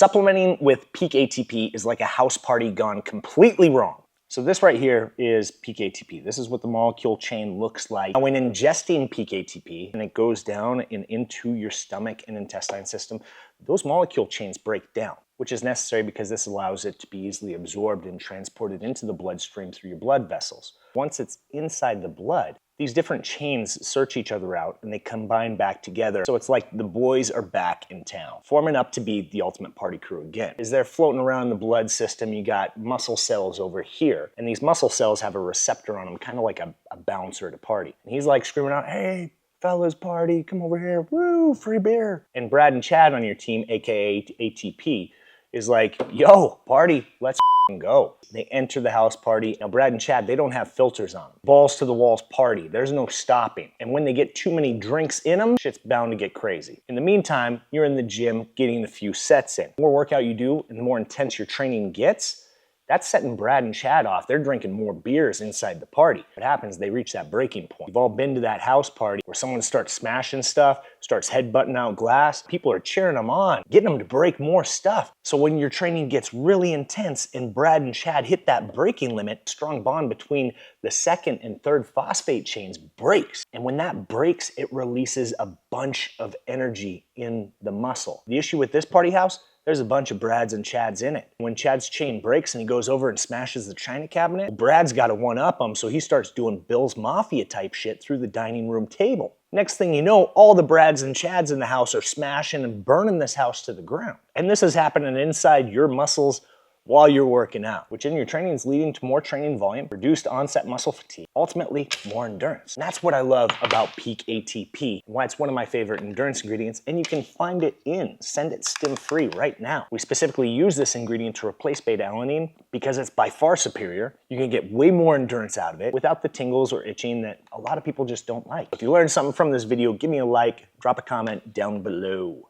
Supplementing with PeakATP is like a house party gone completely wrong. So this right here is PeakATP. This is what the molecule chain looks like. Now, when ingesting PeakATP and it goes down and into your stomach and intestine system, those molecule chains break down, which is necessary because this allows it to be easily absorbed and transported into the bloodstream through your blood vessels. Once it's inside the blood, these different chains search each other out and they combine back together. So it's like the boys are back in town, forming up to be the ultimate party crew again. As they're floating around the blood system, you got muscle cells over here. And these muscle cells have a receptor on them, kind of like a bouncer at a party. And he's like screaming out, "Hey, fellas, party, come over here, woo, free beer." And Brad and Chad on your team, AKA ATP, is like, "Yo, party, let's go." They enter the house party. Now, Brad and Chad, they don't have filters on them. Balls to the walls party. There's no stopping. And when they get too many drinks in them, shit's bound to get crazy. In the meantime, you're in the gym getting the few sets in. The more workout you do and the more intense your training gets, that's setting Brad and Chad off. They're drinking more beers inside the party. What happens, they reach that breaking point. You've all been to that house party where someone starts smashing stuff, starts headbutting out glass. People are cheering them on, getting them to break more stuff. So when your training gets really intense and Brad and Chad hit that breaking limit, strong bond between the second and third phosphate chains breaks. And when that breaks, it releases a bunch of energy in the muscle. The issue with this party house, there's a bunch of Brads and Chads in it. When Chad's chain breaks and he goes over and smashes the china cabinet, well, Brad's got to one-up him, so he starts doing Bill's Mafia type shit through the dining room table. Next thing you know, all the Brads and Chads in the house are smashing and burning this house to the ground. And this is happening inside your muscles while you're working out, which in your training is leading to more training volume, reduced onset muscle fatigue, ultimately more endurance. And that's what I love about PeakATP, and why it's one of my favorite endurance ingredients, and you can find it in Send It Stim Free right now. We specifically use this ingredient to replace beta-alanine because it's by far superior. You can get way more endurance out of it without the tingles or itching that a lot of people just don't like. If you learned something from this video, give me a like, drop a comment down below.